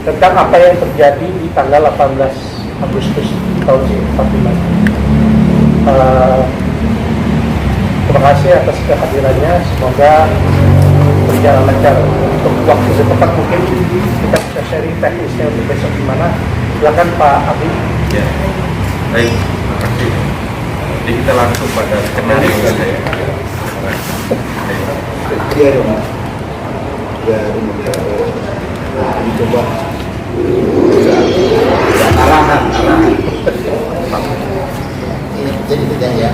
tentang apa yang terjadi di tanggal 18 Agustus tahun 45. Terima kasih atas kehadirannya, semoga berjalan lancar. Untuk waktu setempat mungkin kita bisa sharing teknisnya untuk besok gimana. Silakan Pak Abi. Ya, baik, terima kasih. Jadi kita langsung pada skenario saja ya. Iya dong. Ya, dicoba. Arahan. Ini jadi tidak ya.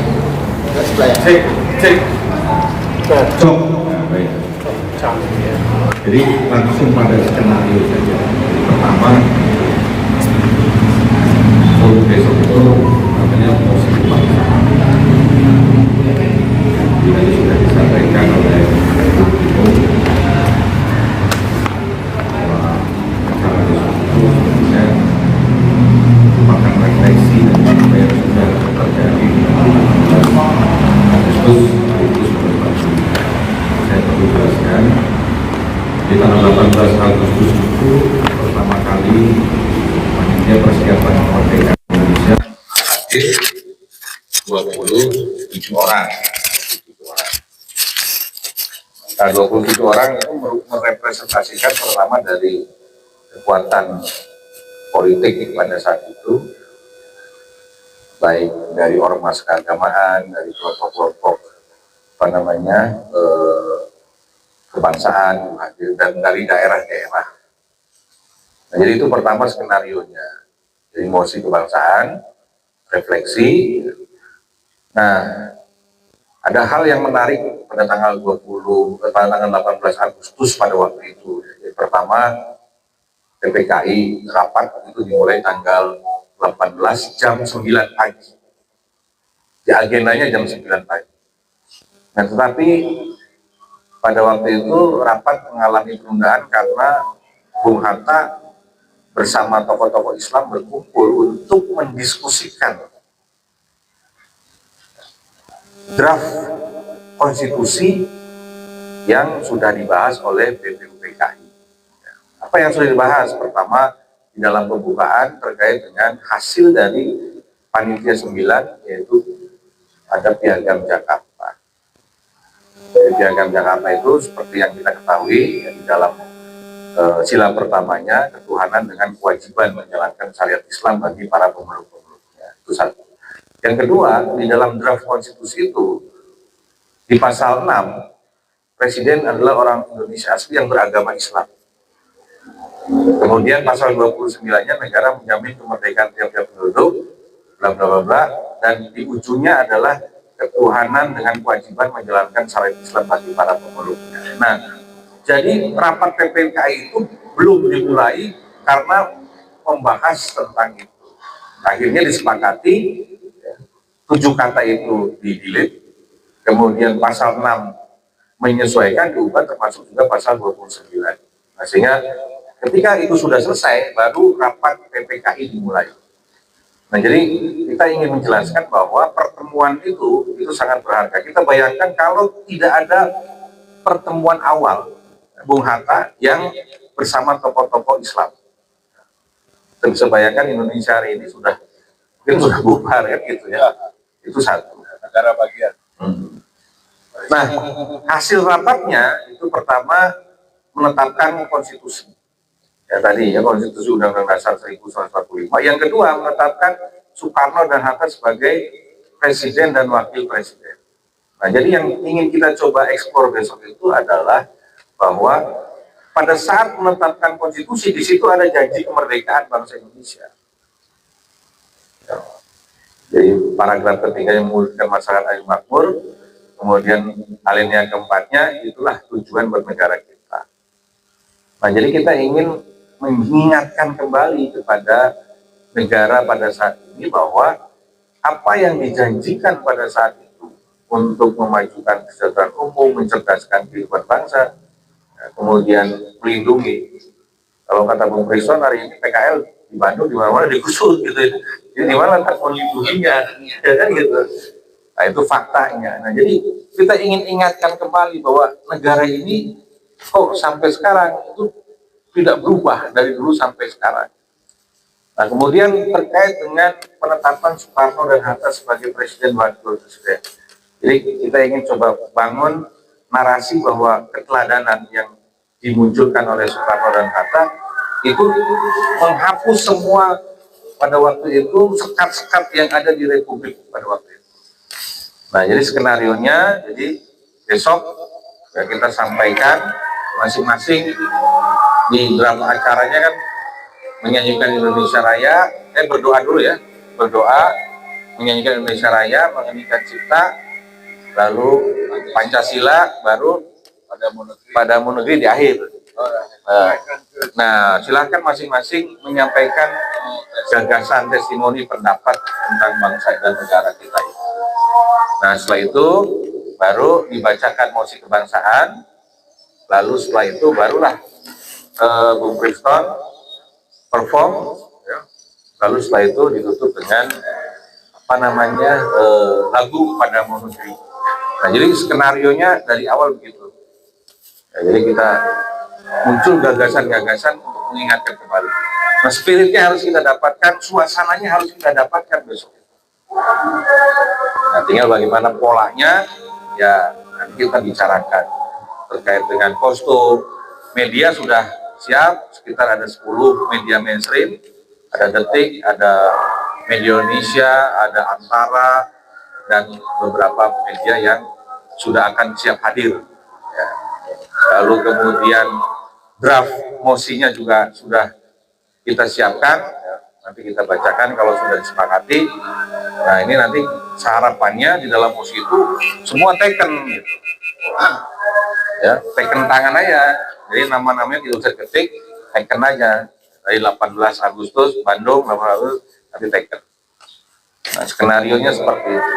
Sebelah ya. Cek. Cok. Baik. Ya. Jadi langsung pada skenario saja. Pertama, besok itu namanya mosi kebangsaan. Tadi sudah disampaikan oleh Ibu bahwa acara besok itu sebenarnya merupakan refleksi dari apa yang sudah terjadi di Agustus 2020. Saya perlu jelaskan, di tanggal 18 Agustus itu pertama kali panitia persiapan kemerdekaan Indonesia hadir 27 orang. Nah, 27 orang itu merepresentasikan pertama dari kekuatan politik pada saat itu, baik dari ormas keagamaan, dari kelompok-kelompok kebangsaan, dan dari daerah-daerah. Nah, jadi itu pertama skenarionya. Jadi mosi kebangsaan, refleksi. Nah, ada hal yang menarik pada tanggal 18 Agustus pada waktu itu. Jadi, pertama, PPKI rapat itu dimulai tanggal 18 jam 9 pagi. Di agendanya jam 9 pagi. Nah, tetapi pada waktu itu rapat mengalami penundaan karena Bung Hatta bersama tokoh-tokoh Islam berkumpul untuk mendiskusikan draft konstitusi yang sudah dibahas oleh BPUPKI. Apa yang sudah dibahas? Pertama, di dalam pembukaan terkait dengan hasil dari Panitia 9, yaitu ada Piagam Jakarta. Jadi, Piagam Jakarta itu seperti yang kita ketahui, ya, di dalam sila pertamanya, ketuhanan dengan kewajiban menjalankan syariat Islam bagi para pemeluk-pemeluknya. Itu satu. Yang kedua, di dalam draft konstitusi itu, di pasal 6, Presiden adalah orang Indonesia asli yang beragama Islam. Kemudian pasal 29-nya, negara menjamin kemerdekaan tiap-tiap penduduk, bla bla bla bla, dan di ujungnya adalah ketuhanan dengan kewajiban menjalankan syariat Islam bagi para pemeluknya. Nah, jadi rapat PPKI itu belum dimulai karena membahas tentang itu. Akhirnya disepakati 7 kata itu di-delete, kemudian pasal 6 menyesuaikan, diubah, termasuk juga pasal 29. Nah, sehingga ketika itu sudah selesai, baru rapat PPKI dimulai. Nah, jadi kita ingin menjelaskan bahwa pertemuan itu sangat berharga. Kita bayangkan kalau tidak ada pertemuan awal Bung Hatta yang bersama tokoh-tokoh Islam. Kita bisa bayangkan Indonesia hari ini mungkin sudah bubar kan gitu ya. Itu satu. Negara bagian. Nah, hasil rapatnya itu pertama menetapkan konstitusi. Ya tadi ya, konstitusi Undang-Undang Dasar 1945. Yang kedua, menetapkan Soekarno dan Hatta sebagai presiden dan wakil presiden. Nah, jadi yang ingin kita coba eksplor besok itu adalah bahwa pada saat menetapkan konstitusi, di situ ada janji kemerdekaan bangsa Indonesia. Ya. Jadi paragraf ketiga yang mewujudkan masyarakat adil makmur, kemudian alinea keempatnya, itulah tujuan bernegara kita. Nah, jadi kita ingin mengingatkan kembali kepada negara pada saat ini bahwa apa yang dijanjikan pada saat itu untuk memajukan kesejahteraan umum, mencerdaskan kehidupan bangsa, kemudian melindungi. Kalau kata Bung Prison hari ini PKL di Bandung di mana-mana digusur gitu ya. Jadi di mana tak melindunginya, ya kan gitu. Nah, itu faktanya. Nah, jadi kita ingin ingatkan kembali bahwa negara ini kok sampai sekarang itu tidak berubah dari dulu sampai sekarang. Nah, kemudian terkait dengan penetapan Soekarno dan Hatta sebagai presiden wakil presiden. Jadi kita ingin coba bangun narasi bahwa keteladanan yang dimunculkan oleh Soekarno dan Hatta itu menghapus semua pada waktu itu sekat-sekat yang ada di Republik pada waktu itu. Nah, jadi skenarionya, jadi besok ya kita sampaikan masing-masing di dalam acaranya kan menyanyikan Indonesia Raya, berdoa dulu ya, berdoa, menyanyikan Indonesia Raya, menyanyikan Cipta, lalu Pancasila, baru pada negeri di akhir. Nah, silahkan masing-masing menyampaikan gagasan, testimoni, pendapat tentang bangsa dan negara kita. Nah, setelah itu baru dibacakan mosi kebangsaan, lalu setelah itu barulah Bung Preston perform, ya. Lalu setelah itu ditutup dengan lagu Padamu Negeri. Nah, jadi skenarionya dari awal begitu. Ya, jadi kita muncul gagasan-gagasan untuk mengingatkan kembali. Nah, spiritnya harus kita dapatkan, suasananya harus kita dapatkan besok. Nah, tinggal bagaimana polanya, ya nanti kita bicarakan terkait dengan kostum. Media sudah siap, sekitar ada 10 media mainstream, ada Detik, ada Media Indonesia, ada Antara, dan beberapa media yang sudah akan siap hadir. Ya. Lalu kemudian draft mosinya juga sudah kita siapkan, ya. Nanti kita bacakan kalau sudah disepakati. Nah, ini nanti harapannya di dalam mosi itu semua taken, gitu. Ya, taken tangan aja. Jadi nama-namanya tidak usah ketik, taken aja. Dari 18 Agustus, Bandung, 18 Agustus, nanti taken. Nah, skenarionya seperti itu.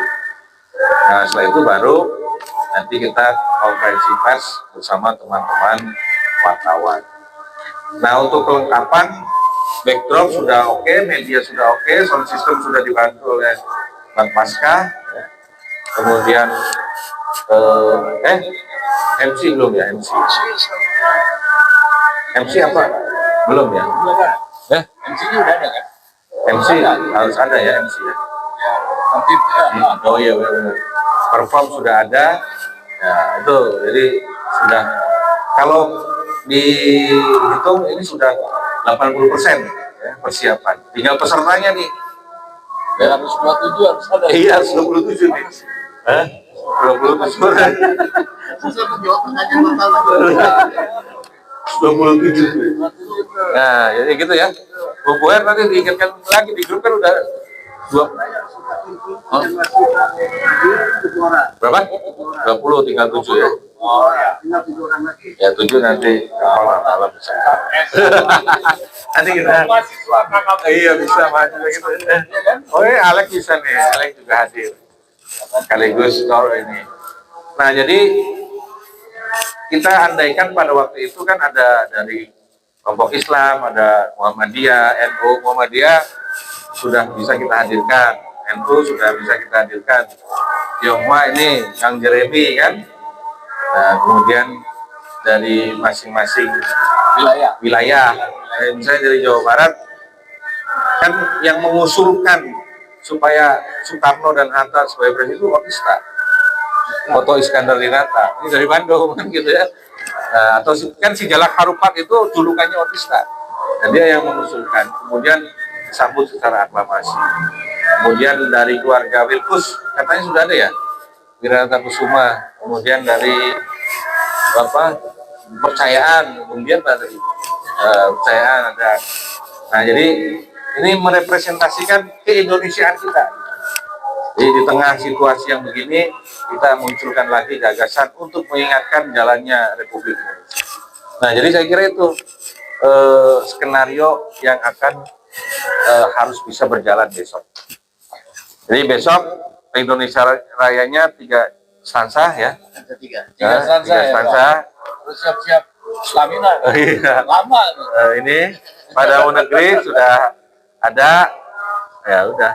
Nah, setelah itu baru nanti kita konferensi pers bersama teman-teman wartawan. Nah, untuk kelengkapan, backdrop sudah oke, media sudah oke, sound system sudah dibantu oleh Bang Pasca. Kemudian MC belum ya, MC apa? Belum ya? MC-nya udah ada kan? MC harus ada ya, MC ya. Oh iya, benar. Perform sudah ada. Ya, itu jadi sudah, kalau dihitung ini sudah 80% ya, persiapan. Tinggal pesertanya nih. Ya, harus 27 harus ada. Iya, harus 27 nih. 27. Bisa menjawab pertanyaan masalah. 27. Nah, jadi gitu ya. Bu Buer nanti diingatkan lagi di grup kan udah 2. Berapa? 20, tinggal 7 ya. Oh ya, tinggal 7 orang lagi. Ya 7 nanti malam bisa. Nanti kita. Iya bisa maju gitu. Oh iya, Alex bisa nih. Alex juga hadir. Sekaligus ini. Nah, jadi kita andaikan pada waktu itu kan ada dari kelompok Islam, ada Muhammadiyah, NU. Muhammadiyah sudah bisa kita hadirkan, NU sudah bisa kita hadirkan. Tionghoa ini Kang Jeremy kan. Nah, kemudian dari masing-masing wilayah. Misalnya dari Jawa Barat kan yang mengusulkan supaya Soekarno dan Hatta sebagai presiden itu Otista, Oto Iskandar Dinata, ini dari Bandung kan gitu ya. Nah, atau kan si Jalak Harupat itu julukannya Otista, dan dia yang mengusulkan, kemudian disambut secara aklamasi. Kemudian dari keluarga Wilkus katanya sudah ada ya, Wiranata Kusuma, kemudian dari kepercayaan, kemudian dari kepercayaan ada. Nah, jadi ini merepresentasikan keindonesiaan kita. Jadi di tengah situasi yang begini, kita munculkan lagi gagasan untuk mengingatkan jalannya Republik Indonesia. Nah, jadi saya kira itu skenario yang akan harus bisa berjalan besok. Jadi besok Indonesia Rayanya 3 stansa ya. Tiga stansa. Terus siap-siap stamina. Iya. Lama. Ini Padamu Negeri sudah ada. Ya udah,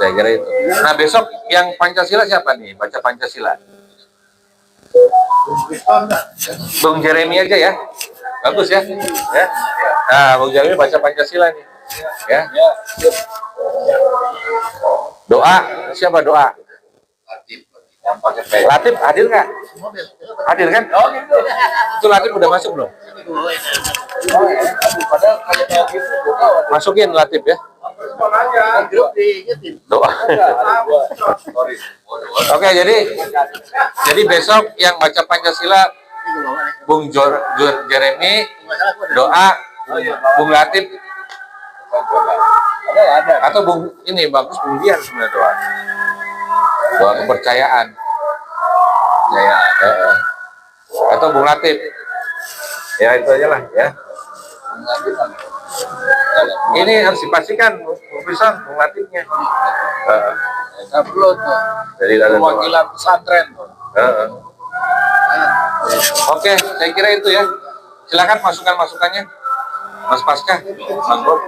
saya kira itu. Nah, besok yang Pancasila siapa nih? Baca Pancasila. Bung Jeremy aja ya. Bagus ya. Ya. Nah, Bung Jeremy baca Pancasila nih. Ya. Doa, siapa doa? Yang pakai pen. Latif hadir nggak? Hadir kan? Itu Latif udah masuk belum? Padahal kalau kayak gitu, gua tahu. Masukin Latif ya. Grup diingetin. Doa. Sorry. Oke, jadi besok yang baca Pancasila Bung Jeremy, doa Bung Latif, Ada. atau Bung ini bagus Bung Dian sebenarnya doa kepercayaan. Atau Bung Latif. Ya itu aja lah ya. Ini harus dipastikan Bung Pisan, Bung Latifnya. Nggak perlu tuh. Jadi ada Perwakilan pesantren tuh. Oke, saya kira itu ya. Silakan masukan-masukannya, Mas Pasca, Mas Bob.